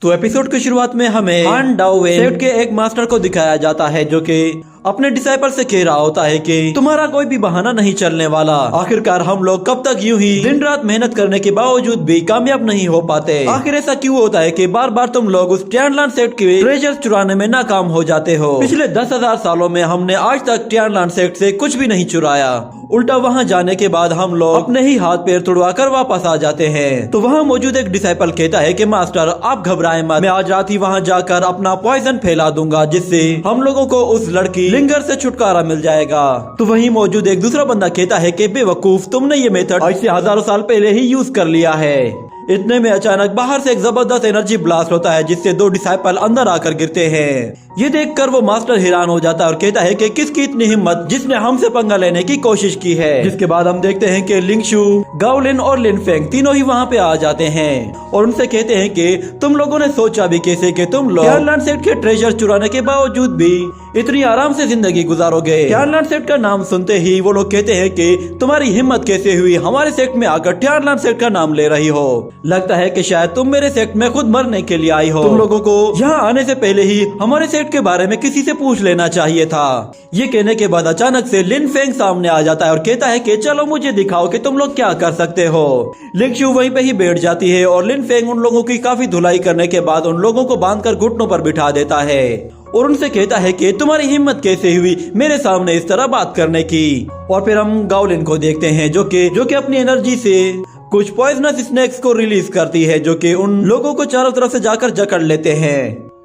तो एपिसोड की शुरुआत में हमें हान डाओवेन सेक्ट के एक मास्टर को दिखाया जाता है जो कि अपने डिसाइपल से कह रहा होता है कि तुम्हारा कोई भी बहाना नहीं चलने वाला। आखिरकार हम लोग कब तक यूं ही दिन रात मेहनत करने के बावजूद भी कामयाब नहीं हो पाते। आखिर ऐसा क्यों होता है कि बार बार तुम लोग उस टियानलान सेक्ट के ट्रेजर्स चुराने में नाकाम हो जाते हो। पिछले 10,000 सालों में हमने आज तक टियानलान सेक्ट से कुछ भी नहीं चुराया। उल्टा वहाँ जाने के बाद हम लोग अपने ही हाथ पैर तुड़वा कर वापस आ जाते हैं। तो वहाँ मौजूद एक डिसाइपल कहता है कि मास्टर आप घबराएं मत, मैं आज रात ही वहाँ जाकर अपना पॉइजन फैला दूंगा जिससे हम लोगों को उस लड़की लिंगर से छुटकारा मिल जाएगा। तो वहीं मौजूद एक दूसरा बंदा कहता है कि बेवकूफ, तुमने ये मेथड आज से हजारों साल पहले ही यूज कर लिया है। इतने में अचानक बाहर से एक जबरदस्त एनर्जी ब्लास्ट होता है जिससे दो डिसाइपल अंदर आकर गिरते हैं। ये देखकर वो मास्टर हैरान हो जाता है और कहता है कि किसकी इतनी हिम्मत जिसने हमसे पंगा लेने की कोशिश की है। जिसके बाद हम देखते हैं कि लिंगशु, गाओलिन और लिनफेंग तीनों ही वहाँ पे आ जाते हैं और उनसे कहते हैं कि तुम लोगों ने सोचा भी कैसे कि तुम लोग टियानलान सेक्ट के ट्रेजर चुराने के बावजूद भी इतनी आराम से जिंदगी गुजारोगे। टियानलान सेक्ट का नाम सुनते ही वो लोग कहते हैं कि तुम्हारी हिम्मत कैसे हुई हमारे सेक्ट में आकर टियानलान सेक्ट का नाम ले रही हो। लगता है कि शायद तुम मेरे सेक्ट में खुद मरने के लिए आई हो। तुम लोगों को यहाँ आने से पहले ही हमारे सेक्ट के बारे में किसी से पूछ लेना चाहिए था। ये कहने के बाद अचानक से लिनफेंग सामने आ जाता है और कहता है कि चलो मुझे दिखाओ कि तुम लोग क्या कर सकते हो। लिंगशु वहीं पे ही बैठ जाती है और लिनफेंग उन लोगों की काफी धुलाई करने के बाद उन लोगों को बांधकर घुटनों पर बिठा देता है और उनसे कहता है कि तुम्हारी हिम्मत कैसे हुई मेरे सामने इस तरह बात करने की। और फिर हम गाओलिन को देखते हैं जो कि अपनी एनर्जी से कुछ पॉइजनस स्नेक्स को रिलीज करती है जो कि उन लोगों को चारों तरफ से जाकर जकड़ लेते हैं।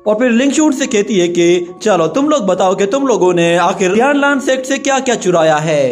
और फिर लिंगशु से कहती है कि चलो तुम लोग बताओ कि तुम लोगों ने आखिर टियानलान सेक्ट से क्या क्या चुराया है।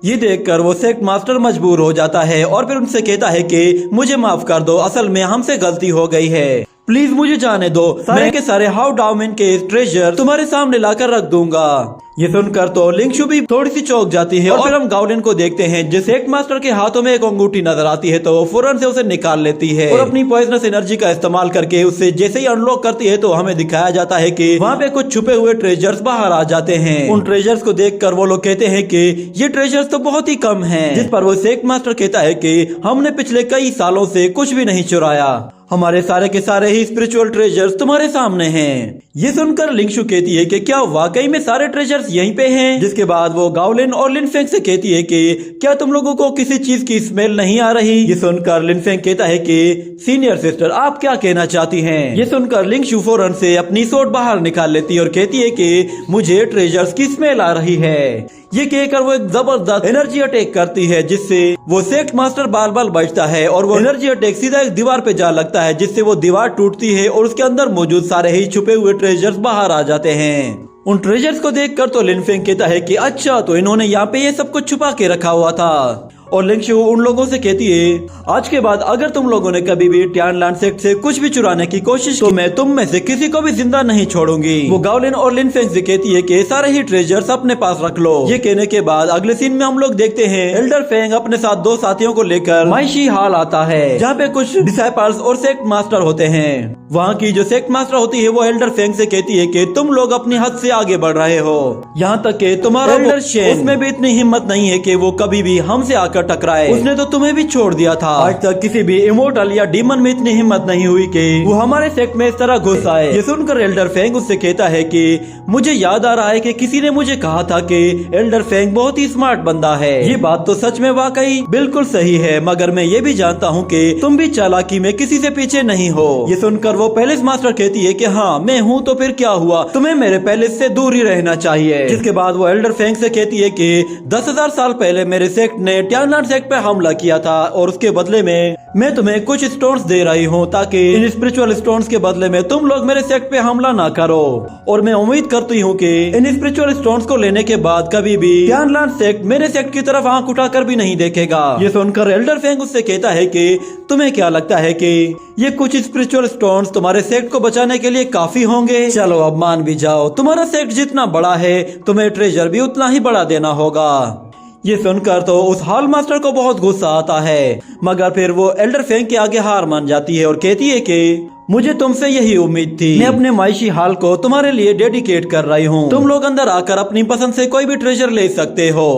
ये देखकर वो सेक्ट मास्टर मजबूर हो जाता है और फिर उनसे कहता है कि मुझे माफ कर दो, असल में हमसे गलती हो गई है, प्लीज मुझे जाने दो, सारे के सारे हाउ डाउमेन के ट्रेजर तुम्हारे सामने लाकर रख दूंगा। ये सुनकर तो लिंगशु भी थोड़ी सी चौंक जाती है और फिर हम गाओलिन को देखते हैं जिस सेक्ट मास्टर के हाथों में एक अंगूठी नजर आती है तो वो फौरन से उसे निकाल लेती है और अपनी पॉइजनस एनर्जी का इस्तेमाल करके उससे जैसे ही अनलॉक करती है तो हमें दिखाया जाता है कि वहाँ पे कुछ छुपे हुए ट्रेजर्स बाहर आ जाते हैं। उन ट्रेजर्स को देखकर वो लोग कहते हैं कि ये ट्रेजर्स तो बहुत ही कम हैं। जिस पर वो सेक्ट मास्टर कहता है कि हमने पिछले कई सालों से कुछ भी नहीं चुराया, हमारे सारे के सारे ही स्पिरिचुअल ट्रेजर्स तुम्हारे सामने हैं। ये सुनकर लिंगशु कहती है कि क्या वाकई में सारे ट्रेजर्स यहीं पे हैं? जिसके बाद वो गाओलिन और लिनफेंग से कहती है कि क्या तुम लोगों को किसी चीज की स्मेल नहीं आ रही? ये सुनकर लिनफेंग कहता है कि सीनियर सिस्टर आप क्या कहना चाहती हैं? ये सुनकर लिंगशु फौरन से अपनी सोट बाहर निकाल लेती है और कहती है कि मुझे ट्रेजर्स की स्मेल आ रही है। ये कहकर वो एक जबरदस्त एनर्जी अटैक करती है जिससे वो सेक्ट मास्टर बाल बाल बचता है और वो एनर्जी अटैक सीधा एक दीवार पे जा लगता है जिससे वो दीवार टूटती है और उसके अंदर मौजूद सारे ही छुपे हुए ट्रेजर्स बाहर आ जाते हैं। उन ट्रेजर्स को देखकर तो लिनफेंग कहता है कि अच्छा तो इन्होंने यहाँ पे ये सब कुछ छुपा के रखा हुआ था। और लिंगशु उन लोगों से कहती है आज के बाद अगर तुम लोगों ने कभी भी टियानलान सेक्ट से कुछ भी चुराने की कोशिश की तो मैं तुम में से किसी को भी जिंदा नहीं छोड़ूंगी। वो गाओलिन और लिनफेंग से कहती है कि सारे ही ट्रेजर्स अपने पास रख लो। ये कहने के बाद अगले सीन में हम लोग देखते हैं एल्डर फेंग अपने साथ दो साथियों को लेकर माइशी हाल आता है जहाँ पे कुछ डिसाइपल्स और सेक्ट मास्टर होते हैं। वहाँ की जो सेक्ट मास्टर होती है वो एल्डर फेंग से कहती है कि तुम लोग अपनी हद से आगे बढ़ रहे हो, यहाँ तक कि तुम्हारा एल्डर शेन उसमें भी इतनी हिम्मत नहीं है कि वो कभी भी हमसे आकर टकराए। उसने तो तुम्हें भी छोड़ दिया था। आज तक किसी भी इमोर्टल या डीमन में इतनी हिम्मत नहीं हुई कि वो हमारे सेक्ट में इस तरह घुस आए। ये सुनकर एल्डर फेंग उससे कहता है कि मुझे याद आ रहा है कि किसी ने मुझे कहा था कि एल्डर फेंग बहुत ही स्मार्ट बंदा है। ये बात तो सच में वाकई बिल्कुल सही है, मगर मैं ये भी जानता हूँ कि तुम भी चालाकी में किसी से पीछे नहीं हो। ये सुनकर वो पैलेस मास्टर कहती है कि हाँ मैं हूँ तो फिर क्या हुआ, तुम्हें मेरे पैलेस से दूर ही रहना चाहिए। जिसके बाद वो एल्डर फेंग से कहती है कि 10,000 साल पहले मेरे सेक्ट ने टियानलान सेक्ट पे हमला किया था और उसके बदले में मैं तुम्हें कुछ स्टोन्स दे रही हूँ ताकि इन स्पिरिचुअल स्टोन्स के बदले में तुम लोग मेरे सेक्ट पे हमला ना करो। और मैं उम्मीद करती हूँ कि इन स्पिरिचुअल स्टोन्स को लेने के बाद कभी भी टियानलान सेक्ट मेरे सेक्ट की तरफ आंख उठाकर भी नहीं देखेगा। ये सुनकर एल्डर फेंग उससे कहता है कि तुम्हें क्या लगता है कि ये कुछ स्पिरिचुअल स्टोन्स तुम्हारे सेक्ट को बचाने के लिए काफी होंगे? चलो अब मान भी जाओ, तुम्हारा सेक्ट जितना बड़ा है तुम्हें ट्रेजर भी उतना ही बड़ा देना होगा। ये सुनकर तो उस हॉल मास्टर को बहुत गुस्सा आता है, मगर फिर वो एल्डर फेंग के आगे हार मान जाती है और कहती है कि मुझे तुमसे यही उम्मीद थी। मैं अपने मायशी हाल को तुम्हारे लिए डेडिकेट कर रही हूँ। तुम लोग अंदर आकर अपनी पसंद से कोई भी ट्रेजर ले सकते हो।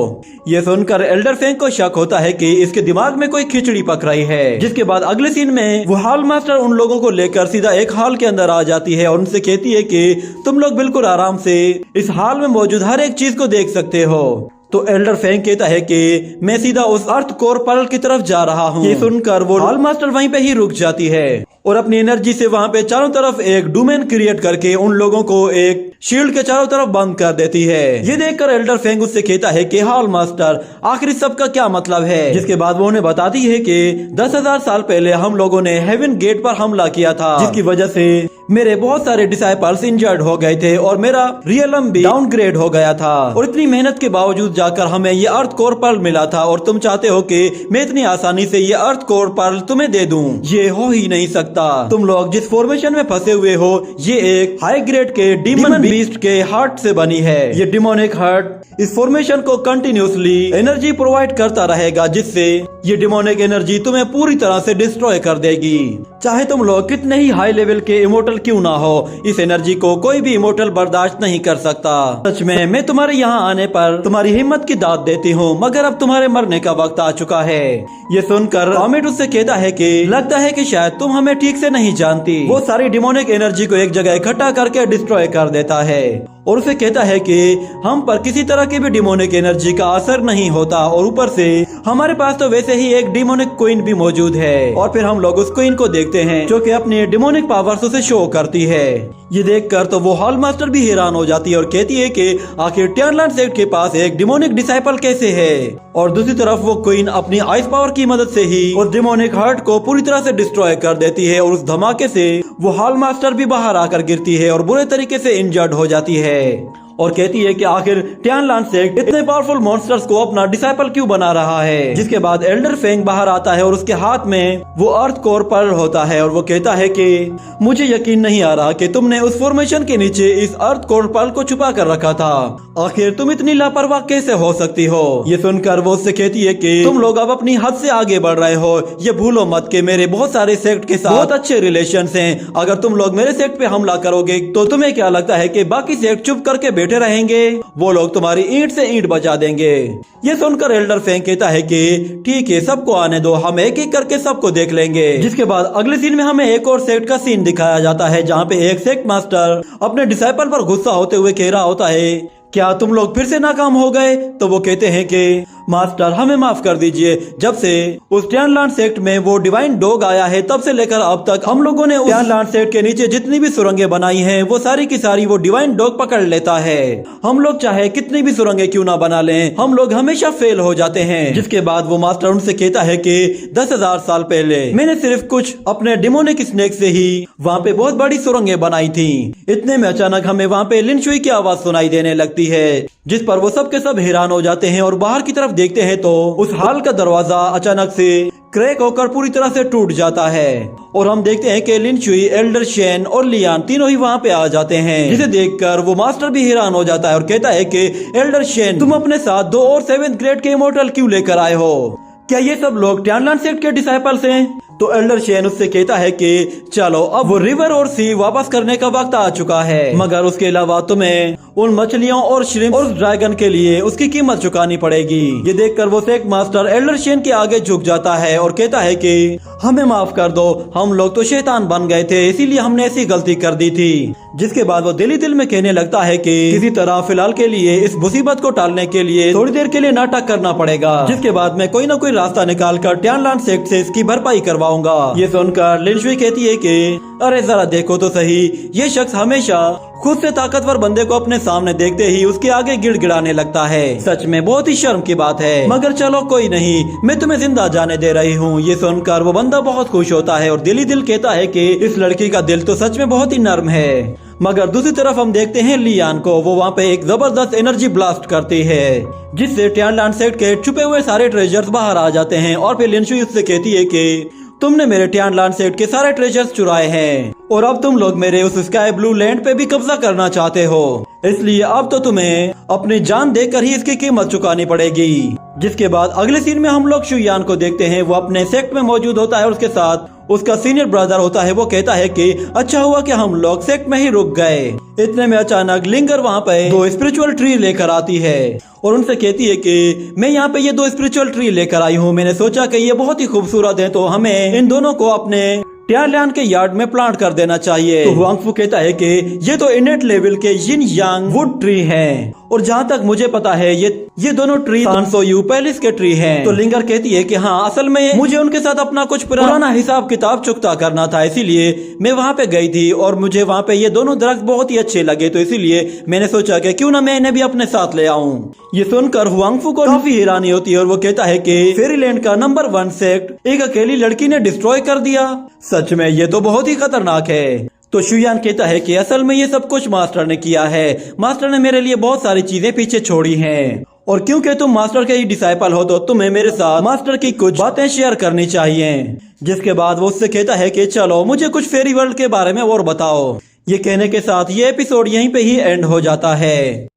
ये सुनकर एल्डर फेंग को शक होता है कि इसके दिमाग में कोई खिचड़ी पक रही है। जिसके बाद अगले सीन में वो हॉल मास्टर उन लोगों को लेकर सीधा एक हॉल के अंदर आ जाती है और उनसे कहती है कि तुम लोग बिल्कुल आराम से इस हॉल में मौजूद हर एक चीज को देख सकते हो। तो एल्डर फेंग कहता है कि मैं सीधा उस अर्थ कोर पर्ल की तरफ जा रहा हूँ। ये सुनकर वो हॉल मास्टर वहीं पे ही रुक जाती है और अपनी एनर्जी से वहाँ पे चारों तरफ एक डोमेन क्रिएट करके उन लोगों को एक शील्ड के चारों तरफ बंद कर देती है। ये देखकर एल्डर फेंग उससे कहता है कि हॉल मास्टर आखिर इस सब का क्या मतलब है। जिसके बाद वो उन्हें बताती है कि 10,000 साल पहले हम लोगों ने हेवन गेट पर हमला किया था, जिसकी वजह से मेरे बहुत सारे डिसाइपल्स इंजर्ड हो गए थे और मेरा रियलम भी डाउनग्रेड हो गया था। और इतनी मेहनत के बावजूद जाकर हमें ये अर्थ कोर पर्ल मिला था और तुम चाहते हो कि मैं इतनी आसानी से ये अर्थ कोर पर्ल तुम्हें दे दूं। ये हो ही नहीं सकता। तुम लोग जिस फॉर्मेशन में फंसे हुए हो ये एक हाई ग्रेड के डीमन बीस्ट के हार्ट से बनी है। ये डिमोनिक हार्ट इस फॉर्मेशन को कंटिन्यूसली एनर्जी प्रोवाइड करता रहेगा, जिससे ये डिमोनिक एनर्जी तुम्हें पूरी तरह से डिस्ट्रॉय कर देगी। चाहे तुम लोग कितने ही हाई लेवल के इमोर्टल क्यों ना हो, इस एनर्जी को कोई भी इमोर्टल बर्दाश्त नहीं कर सकता। सच में मैं तुम्हारे यहाँ आने पर तुम्हारी हिम्मत की दाद देती हूँ, मगर अब तुम्हारे मरने का वक्त आ चुका है। ये सुनकर कॉमेट उससे कहता है कि लगता है कि शायद तुम हमें ठीक से नहीं जानती। वो सारी डिमोनिक एनर्जी को एक जगह इकट्ठा करके डिस्ट्रॉय कर देता है और उसे कहता है कि हम पर किसी तरह की भी डिमोनिक एनर्जी का असर नहीं होता और ऊपर से हमारे पास तो वैसे ही एक डिमोनिक क्वीन भी मौजूद है। और फिर हम लोग उस क्वीन को देखते हैं जो कि अपनी डिमोनिक पावर्स उसे शो करती है। ये देखकर तो वो हॉल मास्टर भी हैरान हो जाती है और कहती है कि आखिर टियानलान सेक्ट के पास एक डिमोनिक डिसाइपल कैसे है। और दूसरी तरफ वो क्वीन अपनी आइस पावर की मदद से ही उस डिमोनिक हार्ट को पूरी तरह से डिस्ट्रॉय कर देती है और उस धमाके से वो हॉल मास्टर भी बाहर आकर गिरती है और बुरे तरीके से इंजर्ड हो जाती है और कहती है कि आखिर टियानलान सेक्ट इतने पावरफुल मॉन्स्टर्स को अपना डिसाइपल क्यों बना रहा है। जिसके बाद एल्डर फेंग बाहर आता है और उसके हाथ में वो अर्थ कोर पर्ल होता है और वो कहता है कि मुझे यकीन नहीं आ रहा कि तुमने उस फॉर्मेशन के नीचे इस अर्थ कोर पर्ल को छुपा कर रखा था। आखिर तुम इतनी लापरवाह कैसे हो सकती हो। ये सुनकर वो उससे कहती है कि तुम लोग अब अपनी हद से आगे बढ़ रहे हो। ये भूलो मत कि मेरे बहुत सारे सेक्ट के साथ बहुत अच्छे रिलेशंस हैं। अगर तुम लोग मेरे सेक्ट पे हमला करोगे तो तुम्हें क्या लगता है कि बाकी सेक्ट चुप करके बैठे रहेंगे? वो लोग तुम्हारी ईंट से ईंट बजा देंगे। ये सुनकर एल्डर फेंग कहता है कि ठीक है, सबको आने दो, हम एक एक करके सबको देख लेंगे। जिसके बाद अगले सीन में हमें एक और सेक्ट का सीन दिखाया जाता है जहाँ पे एक सेक्ट मास्टर अपने डिसाइपल पर गुस्सा होते हुए कह रहा होता है, क्या तुम लोग फिर से नाकाम हो गए? तो वो कहते हैं कि मास्टर हमें माफ कर दीजिए, जब से उस टियानलान सेक्ट में वो डिवाइन डॉग आया है तब से लेकर अब तक हम लोगों ने टियानलान सेक्ट के नीचे जितनी भी सुरंगें बनाई हैं वो सारी की सारी वो डिवाइन डॉग पकड़ लेता है। हम लोग चाहे कितनी भी सुरंगें क्यों ना बना लें, हम लोग हमेशा फेल हो जाते हैं। जिसके बाद वो मास्टर उनसे कहता है कि 10,000 साल पहले मैंने सिर्फ कुछ अपने डिमोनिक स्नेक से ही वहाँ पे बहुत बड़ी सुरंगें बनाई थी। इतने में अचानक हमें वहाँ पे लिन शुई की आवाज सुनाई देने लगती है, जिस पर वो सब के सब हैरान हो जाते हैं और बाहर की तरफ देखते हैं तो उस हॉल का दरवाजा अचानक से क्रैक होकर पूरी तरह से टूट जाता है और हम देखते हैं कि लिन शुई, एल्डर शेन और लियान तीनों ही वहाँ पे आ जाते हैं। जिसे देखकर वो मास्टर भी हैरान हो जाता है और कहता है कि एल्डर शेन, तुम अपने साथ 2 और 7th ग्रेड के इमोर्टल क्यों लेकर आए हो? क्या ये सब लोग टियानलान सेक्ट के डिसाइपल्स हैं? तो एल्डर शेन उससे कहता है कि चलो अब वो रिवर और सी वापस करने का वक्त आ चुका है, मगर उसके अलावा तुम्हें उन मछलियों और श्रिम्प और ड्रैगन के लिए उसकी कीमत चुकानी पड़ेगी। ये देखकर वो सेक्ट मास्टर एल्डर शेन के आगे झुक जाता है और कहता है कि हमें माफ कर दो, हम लोग तो शैतान बन गए थे, इसीलिए हमने ऐसी गलती कर दी थी। जिसके बाद वो दिल ही दिल में कहने लगता है कि किसी तरह फिलहाल के लिए इस मुसीबत को टालने के लिए थोड़ी देर के लिए नाटक करना पड़ेगा, जिसके बाद मैं कोई ना कोई रास्ता निकाल कर टियानलान सेक्ट से इसकी भरपाई करवाऊंगा। ये सुनकर लिन शुई कहती है कि अरे जरा देखो तो सही, ये शख्स हमेशा खुद से ताकतवर बंदे को अपने सामने देखते ही उसके आगे गिड़गिड़ाने लगता है। सच में बहुत ही शर्म की बात है, मगर चलो कोई नहीं, मैं तुम्हें जिंदा जाने दे रही हूँ। ये सुनकर वो बंदा बहुत खुश होता है और दिल ही दिल कहता है कि इस लड़की का दिल तो सच में बहुत ही नर्म है। मगर दूसरी तरफ हम देखते हैं लियान को, वो वहाँ पे एक जबरदस्त एनर्जी ब्लास्ट करती है जिससे टियानलान सेक्ट के छुपे हुए सारे ट्रेजर्स बाहर आ जाते हैं। और फिर लिन शुई उससे कहती है कि तुमने मेरे टियानलान सेक्ट के सारे ट्रेजर्स चुराए हैं और अब तुम लोग मेरे उस स्काई ब्लू लैंड पे भी कब्जा करना चाहते हो, इसलिए अब तो तुम्हें अपनी जान देकर ही इसकी कीमत चुकानी पड़ेगी। जिसके बाद अगले सीन में हम लोग शुयान को देखते हैं, वो अपने सेक्ट में मौजूद होता है और उसके साथ उसका सीनियर ब्रदर होता है। वो कहता है कि अच्छा हुआ कि हम लोग सेक्ट में ही रुक गए। इतने में अचानक लिंगर वहाँ पे 2 स्पिरिचुअल ट्री लेकर आती है और उनसे कहती है कि मैं यहाँ पे ये 2 स्पिरिचुअल ट्री लेकर आई हूँ। मैंने सोचा कि ये बहुत ही खूबसूरत है, तो हमें इन दोनों को अपने टियारलैंड के यार्ड में प्लांट कर देना चाहिए। तो हुआंगफू कहता है कि ये तो इनेट लेवल के यिन यांग वुड ट्री हैं और जहाँ तक मुझे पता है ये दोनों ट्री सांसोयू पैलेस के ट्री हैं। तो लिंगर कहती है कि हाँ, असल में मुझे उनके साथ अपना कुछ पुराना हिसाब किताब चुकता करना था, इसीलिए मैं वहाँ पे गई थी और मुझे वहाँ पे ये दोनों दरख्त बहुत ही अच्छे लगे, तो इसीलिए मैंने सोचा कि क्यों ना मैं इन्हें भी अपने साथ ले आऊँ। ये सुनकर हुआंगफू को काफी हैरानी होती है और वो कहता है कि फेरीलैंड का नंबर 1 सेक्ट एक अकेली लड़की ने डिस्ट्रॉय कर दिया। सच में ये तो बहुत ही खतरनाक है। तो शुयान कहता है कि असल में ये सब कुछ मास्टर ने किया है। मास्टर ने मेरे लिए बहुत सारी चीजें पीछे छोड़ी हैं और क्योंकि तुम मास्टर के ही डिसाइपल हो तो तुम्हें मेरे साथ मास्टर की कुछ बातें शेयर करनी चाहिए। जिसके बाद वो उससे कहता है कि चलो मुझे कुछ फेरी वर्ल्ड के बारे में और बताओ। ये कहने के साथ ये एपिसोड यहीं पे ही एंड हो जाता है।